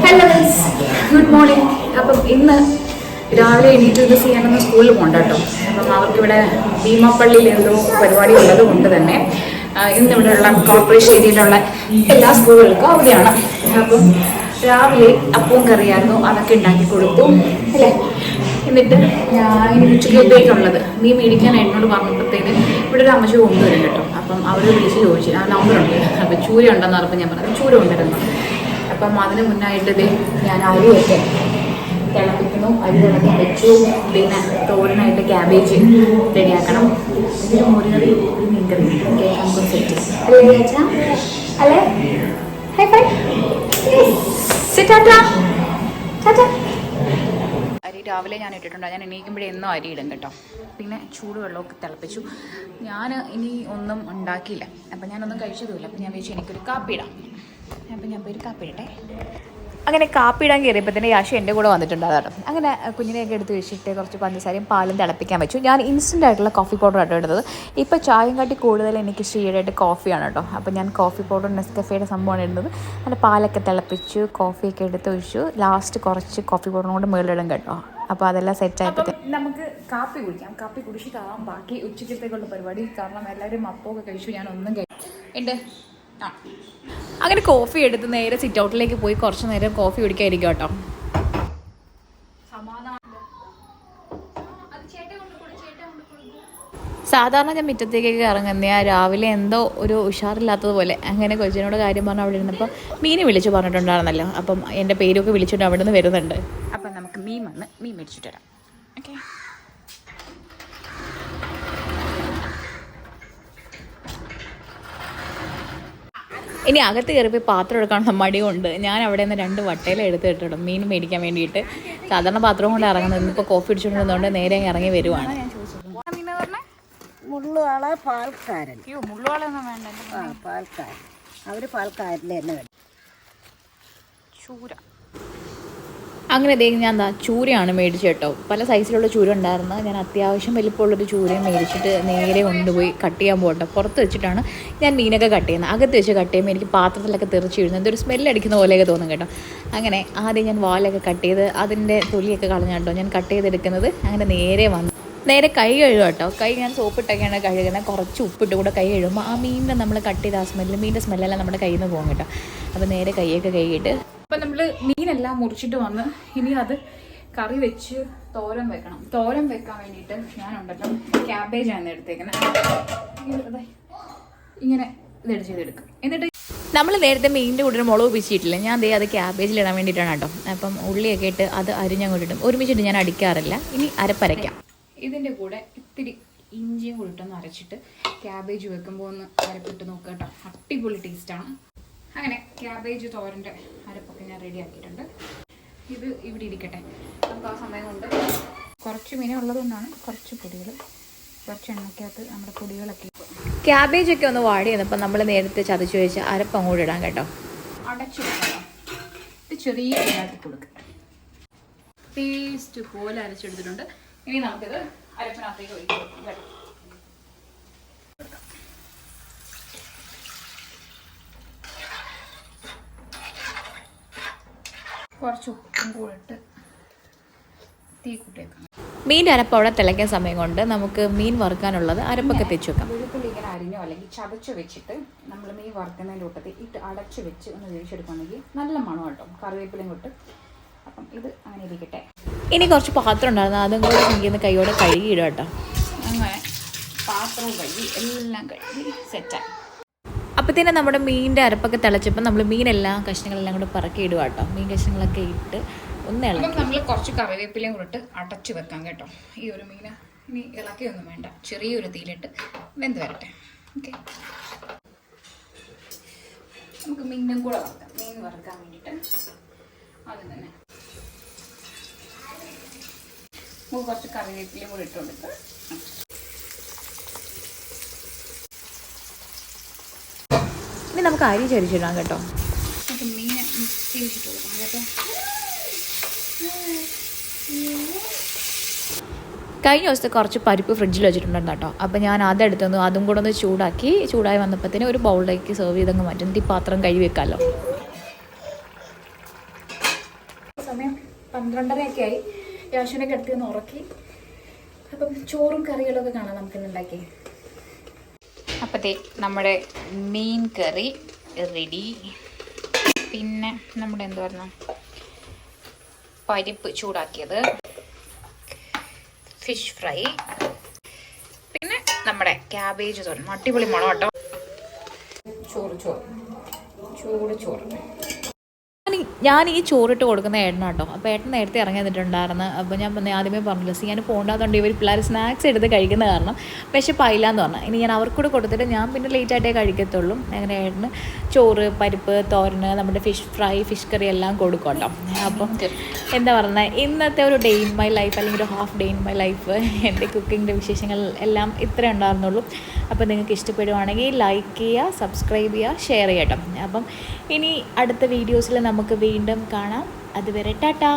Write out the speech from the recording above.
Hello good morning. അപ്പം ഇന്ന് രാവിലെ എണീറ്റ് ചെയ്യാനൊന്ന് സ്കൂളിൽ പോകണ്ട കേട്ടോ. അപ്പം അവർക്കിവിടെ ഭീമാപ്പള്ളിയിൽ എന്തോ പരിപാടി ഉള്ളത് കൊണ്ട് തന്നെ ഇന്നിവിടെയുള്ള കോർപ്പറേഷൻ ഏരിയയിലുള്ള എല്ലാ സ്കൂളുകൾക്കും അവധിയാണ്. അപ്പം രാവിലെ അപ്പവും കറിയായിരുന്നു, അതൊക്കെ ഉണ്ടാക്കി കൊടുത്തു അല്ലേ. എന്നിട്ട് ഞാൻ ഉച്ചക്കത്തേക്കുള്ളത് നീ മേടിക്കാൻ എന്നോട് പറഞ്ഞപ്പോഴത്തേന് ഇവിടെ ഒരു അമ്മച്ചി കൊണ്ടുവരും കേട്ടോ. അപ്പം അവർ വിളിച്ച് ചോദിച്ചു ആ നമ്പറുണ്ട്, അപ്പം ചൂര ഉണ്ടെന്ന് പറഞ്ഞപ്പോൾ ഞാൻ പറഞ്ഞത് ചൂര കൊണ്ടുവരുന്നു. അപ്പം അതിന് മുന്നായിട്ട് ഞാൻ അരിയൊക്കെ തിളപ്പിക്കുന്നു, അരി തിളക്കി വെച്ചു. പിന്നെ തോരനായിട്ട് ക്യാബേജ് റെഡിയാക്കണം, ഇതിന് മുരുകറി ഒരു മീൻകറി ഒക്കെ നമുക്ക് സെറ്റ് അല്ലേ ചേച്ചാ അല്ലേ. ഹൈ ഫൈ അരി രാവിലെ ഞാൻ ഇട്ടിട്ടുണ്ട്. ഞാൻ എണീക്കുമ്പോഴേ എന്നും അരി ഇടും കേട്ടോ. പിന്നെ ചൂടുവെള്ളമൊക്കെ തിളപ്പിച്ചു. ഞാൻ ഇനി ഒന്നും ഉണ്ടാക്കിയില്ല, അപ്പം ഞാനൊന്നും കഴിച്ചതുമില്ല. അപ്പം ഞാൻ വിചാരിച്ചു എനിക്കൊരു കാപ്പി ഇടാം. അപ്പം ഞാൻ പോയി ഒരു കാപ്പി ഇടട്ടെ. അങ്ങനെ കാപ്പി ഇടാൻ കയറിയപ്പോൾ തന്നെ യാഷി എൻ്റെ കൂടെ വന്നിട്ടുണ്ടാകും. അങ്ങനെ കുഞ്ഞിനെയൊക്കെ എടുത്ത് വെച്ചിട്ട് കുറച്ച് പഞ്ചസാരയും പാലും തിളപ്പിക്കാൻ വെച്ചു. ഞാൻ ഇൻസ്റ്റൻ്റ് ആയിട്ടുള്ള കോഫി പൗഡർ ആട്ടോ എടുത്തത്. ഇപ്പോൾ ചായയും കാട്ടി കൂടുതൽ എനിക്ക് ഷീഡായിട്ട് കോഫിയാണ് കേട്ടോ. അപ്പോൾ ഞാൻ കോഫി പൗഡർ നെസ്കഫേയുടെ സംഭവമാണ് ഇടുന്നത്. അങ്ങനെ പാലൊക്കെ തിളപ്പിച്ചു, കോഫിയൊക്കെ എടുത്ത് ഒഴിച്ചു. ലാസ്റ്റ് കുറച്ച് കോഫി പൗഡറും കൊണ്ട് മുകളിലിടും കേട്ടോ. അപ്പോൾ അതെല്ലാം സെറ്റായിട്ട് നമുക്ക് കാപ്പി കുടിക്കാം. കാപ്പി കുടിച്ചിട്ടാവാം ബാക്കി ഉച്ചക്കത്തേക്കുള്ള പരിപാടി. കാരണം എല്ലാവരും അപ്പമൊക്കെ കഴിച്ചു, ഞാൻ ഒന്നും ഉണ്ട്. അങ്ങനെ കോഫി എടുത്ത് നേരെ സിറ്റ് ഔട്ടിലേക്ക് പോയി കുറച്ച് നേരം കോഫി കുടിക്കാതിരിക്കും കേട്ടോ. സാധാരണ ഞാൻ മുറ്റത്തേക്കൊക്കെ ഇറങ്ങുന്ന രാവിലെ എന്തോ ഒരു ഉഷാറില്ലാത്തതുപോലെ അങ്ങനെ കൊച്ചിനോട് കാര്യം പറഞ്ഞ് അവിടെ ഇരുന്നപ്പോൾ മീനെ വിളിച്ച് പറഞ്ഞിട്ടുണ്ടായിരുന്നല്ലോ. അപ്പം എൻ്റെ പേരൊക്കെ വിളിച്ചിട്ട് അവിടെ നിന്ന് വരുന്നുണ്ട്. അപ്പം നമുക്ക് മീൻ വന്ന് മീൻ മേടിച്ചിട്ട് വരാം. ഓക്കെ, ഇനി അകത്ത് കയറിപ്പോയി പാത്രം എടുക്കാനുള്ള മടിയുണ്ട്. ഞാൻ അവിടെ നിന്ന് 2 വട്ടയില എടുത്ത് ഇട്ടിടും മീൻ മേടിക്കാൻ വേണ്ടിയിട്ട്. സാധാരണ പാത്രം കൊണ്ട് ഇറങ്ങുന്നത്, ഇന്നിപ്പോൾ കോഫി അടിച്ചുകൊണ്ടിരുന്നതുകൊണ്ട് നേരെ ഇറങ്ങി വരുവാണ്. മുള്ളുവാള പാൽക്കാരൻ. മുള്ളുവാളൊന്നും വേണ്ട, പാൽക്കാരൻ. അവർ പാൽക്കാരൻ്റെ തന്നെ വേണം. ചൂര. അങ്ങനെ ഞാൻ ചൂരയാണ് മേടിച്ചു കേട്ടോ. പല സൈസിലുള്ള ചൂര ഉണ്ടായിരുന്നു. ഞാൻ അത്യാവശ്യം വലിപ്പമുള്ളൊരു ചൂരയും മേടിച്ചിട്ട് നേരെ കൊണ്ടുപോയി കട്ട് ചെയ്യാൻ പോകട്ടെ. പുറത്ത് വെച്ചിട്ടാണ് ഞാൻ മീനൊക്കെ കട്ട് ചെയ്യുന്നത്. അകത്ത് വെച്ച് കട്ട് ചെയ്യുമ്പോൾ എനിക്ക് പാത്രത്തിലൊക്കെ തെറിച്ച് വീഴുന്നത് എന്തൊരു സ്മെല്ലടിക്കുന്ന പോലെയൊക്കെ തോന്നും കേട്ടോ. അങ്ങനെ ആദ്യം ഞാൻ വാലൊക്കെ കട്ട് ചെയ്ത് അതിൻ്റെ തൊലിയൊക്കെ കളഞ്ഞു കേട്ടോ ഞാൻ കട്ട് ചെയ്തെടുക്കുന്നത്. അങ്ങനെ നേരെ കൈ കഴുകുക കേട്ടോ. കൈ ഞാൻ സോപ്പിട്ടൊക്കെയാണ് കഴുകുന്നത്. കുറച്ച് ഉപ്പിട്ട് കൂടെ കൈ കഴുകുമ്പോൾ ആ മീനിൻ്റെ നമ്മൾ കട്ട് ചെയ്ത ആ മീനിൻ്റെ സ്മെല്ലെല്ലാം നമ്മുടെ കയ്യിൽ നിന്ന് പോകും കേട്ടോ. അപ്പോൾ നേരെ കൈയൊക്കെ കഴുകിയിട്ട് അപ്പം നമ്മൾ മീനെല്ലാം മുറിച്ചിട്ട് വന്ന് ഇനി അത് കറി വെച്ച് തോരൻ വെക്കണം. തോരൻ വെക്കാൻ വേണ്ടിയിട്ട് ഞാനുണ്ടല്ലോ ക്യാബേജാണ് എടുത്തേക്കുന്നത്. ഇങ്ങനെ ഇതെടുത്ത് ചെയ്തെടുക്കും. എന്നിട്ട് നമ്മൾ നേരത്തെ മീനിൻ്റെ കൂടെ മുളക് പിച്ചിട്ടില്ല, ഞാൻ അത് ക്യാബേജിലിടാൻ വേണ്ടിയിട്ടാണ് കേട്ടോ. അപ്പം ഉള്ളിയൊക്കെ ഇട്ട് അത് അരിഞ്ഞങ്ങോട്ടിടും. ഒരുമിച്ചിട്ട് ഞാൻ അടിക്കാറില്ല. ഇനി അരപ്പരയ്ക്കാം. ഇതിൻ്റെ കൂടെ ഇത്തിരി ഇഞ്ചിയും കൂടി ഇട്ടൊന്ന് അരച്ചിട്ട് ക്യാബേജ് വെക്കുമ്പോൾ ഒന്ന് അരപ്പിട്ട് നോക്കുക കേട്ടോ. അടിപൊളി ടേസ്റ്റാണ്. അങ്ങനെ ക്യാബേജ് തോരൻ്റെ അരപ്പൊക്കെ ഞാൻ റെഡി ആക്കിയിട്ടുണ്ട്. ഇത് ഇവിടെ ഇരിക്കട്ടെ. നമുക്ക് ആ സമയം കൊണ്ട് കുറച്ച് മീനെ ഉള്ളതുകൊണ്ടാണ് കുറച്ച് പൊടികൾ, കുറച്ച് എണ്ണയ്ക്കകത്ത് നമ്മുടെ പൊടികളൊക്കെ. ക്യാബേജൊക്കെ ഒന്ന് വാടി വന്നപ്പോൾ നമ്മൾ നേരത്തെ ചതച്ച് വെച്ച് അരപ്പ് അങ്ങോട്ട് ഇടാൻ കേട്ടോ. അടച്ചു വെക്കാം. ഇത് ചെറിയ ഉണ്ടാക്കി കൊടുക്കുക. പേസ്റ്റ് പോലെ അരച്ചെടുത്തിട്ടുണ്ട്. ഇനി നമുക്കിത് അരപ്പിനകത്തേക്ക് ഒഴിച്ച് കൊടുക്കാം കേട്ടോ. കുറച്ച് ഉപ്പും കൂടെ ഇട്ട് തീ കൂട്ടിയേക്കാം. മീൻ്റെ അരപ്പ് അവിടെ തിളയ്ക്കാൻ സമയം കൊണ്ട് നമുക്ക് മീൻ വറുക്കാനുള്ളത് അരപ്പൊക്കെ തെച്ച് വെക്കാം. വെളുത്തുള്ളി ഇങ്ങനെ അരിഞ്ഞോ അല്ലെങ്കിൽ ചതച്ച് വെച്ചിട്ട് നമ്മൾ മീൻ വറുക്കുന്നതിൻ്റെ കൂട്ടത്തിൽ ഇട്ട് അടച്ച് വെച്ച് ഒന്ന് വേവിച്ചെടുക്കുകയാണെങ്കിൽ നല്ല മണം കേട്ടോ, കറിവേപ്പിലയും കൊണ്ട്. അപ്പം ഇത് അങ്ങനെ ഇരിക്കട്ടെ. ഇനി കുറച്ച് പാത്രം ഉണ്ടായിരുന്നു, അതും കൂടെ എനിക്കൊന്ന് കൈയോടെ കഴുകിയിടുക കേട്ടോ. അങ്ങനെ പാത്രവും കഴുകി എല്ലാം കഴുകി സെറ്റായി. അപ്പോഴത്തേനെ നമ്മുടെ മീനിൻ്റെ അരപ്പൊക്കെ തിളച്ചപ്പോൾ നമ്മൾ മീനെല്ലാം കഷ്ണങ്ങളെല്ലാം കൂടെ പറക്കി ഇടുക കേട്ടോ. മീൻ കഷ്ണങ്ങളൊക്കെ ഇട്ട് ഒന്ന് ഇളക്കി നമ്മൾ കുറച്ച് കറിവേപ്പിലയും കൂടെ ഇട്ട് അടച്ച് വെക്കാം കേട്ടോ. ഈ ഒരു മീൻ ഇനി ഇളക്കിയൊന്നും വേണ്ട, ചെറിയൊരു തീയിലിട്ട് വെന്ത് വരട്ടെ. ഓക്കെ, നമുക്ക് മീനും കൂടെ വറുക്കാം. മീൻ വറുക്കാൻ വേണ്ടിയിട്ട് അത് തന്നെ നമുക്ക് കുറച്ച് കറിവേപ്പിലയും കൂടെ ഇട്ട് കൊടുത്ത് ഇനി നമുക്ക് അരി ചരിച്ചിടാം കേട്ടോ. നമുക്ക് മീൻ മിക്സ് ചെയ്തിട്ട് കൊടുക്കാം കേട്ടോ. കഴിഞ്ഞ ദിവസത്തെ കുറച്ച് പരിപ്പ് ഫ്രിഡ്ജിൽ വെച്ചിട്ടുണ്ടായിരുന്നു കേട്ടോ. അപ്പോൾ ഞാൻ അതെടുത്തു, അതും കൂടെ ഒന്ന് ചൂടായി വന്നപ്പോഴത്തേന് ഒരു ബൗളിലേക്ക് സെർവ് ചെയ്തങ്ങ് മാറ്റും. ഈ പാത്രം കഴുകി വെക്കാമല്ലോ. സമയം 12:30 ആയി. യാശുവിനെ കിടത്തി ഒന്ന് ഉറക്കി. അപ്പം ചോറും കറികളൊക്കെ കാണാം നമുക്കിന്ന് ഉണ്ടാക്കി. അപ്പത്തേ നമ്മുടെ മീൻ കറി റെഡി. പിന്നെ നമ്മുടെ എന്താ പറയുക, പരിപ്പ് ചൂടാക്കിയത്, ഫിഷ് ഫ്രൈ, പിന്നെ നമ്മുടെ ക്യാബേജ് തോരൻ. അടിപൊളി മുളക് കേട്ടോ. ചോറ് ഞാൻ ഈ ചോറിട്ട് കൊടുക്കുന്ന ഏട്ടനാട്ടോ. അപ്പോൾ ഏട്ടൻ നേരത്തെ ഇറങ്ങി വന്നിട്ടുണ്ടായിരുന്നു. അപ്പോൾ ഞാൻ ആദ്യമേ പറഞ്ഞില്ല, ഞാൻ പോകണ്ടാത്തതുകൊണ്ട് ഇവർ പിള്ളേർ സ്നാക്സ് എടുത്ത് കഴിക്കുന്ന കാരണം വിശപ്പായില്ല എന്ന് പറഞ്ഞു. ഇനി ഞാൻ അവർക്കൂടെ കൊടുത്തിട്ട് ഞാൻ പിന്നെ ലേറ്റായിട്ടേ കഴിക്കത്തുള്ളൂ. അങ്ങനെ ഏട്ടന് ചോറ്, പരിപ്പ്, തോരന്, നമ്മുടെ ഫിഷ് ഫ്രൈ, ഫിഷ് കറി എല്ലാം കൊടുക്കും കേട്ടോ. അപ്പം എന്താ പറയുന്നത്, ഇന്നത്തെ ഒരു ഡേ ഇൻ മൈ ലൈഫ് അല്ലെങ്കിൽ ഒരു half day in my life, എൻ്റെ കുക്കിങ്ങിൻ്റെ വിശേഷങ്ങൾ എല്ലാം ഇത്രേ ഉണ്ടായിരുന്നുള്ളൂ. അപ്പോൾ നിങ്ങൾക്ക് ഇഷ്ടപ്പെടുവാണെങ്കിൽ ലൈക്ക് ചെയ്യുക, സബ്സ്ക്രൈബ് ചെയ്യുക, ഷെയർ ചെയ്യട്ടോ. അപ്പം ഇനി അടുത്ത വീഡിയോസിൽ നമുക്ക് വീണ്ടും കാണാം. അതുവരെ ടാറ്റാ.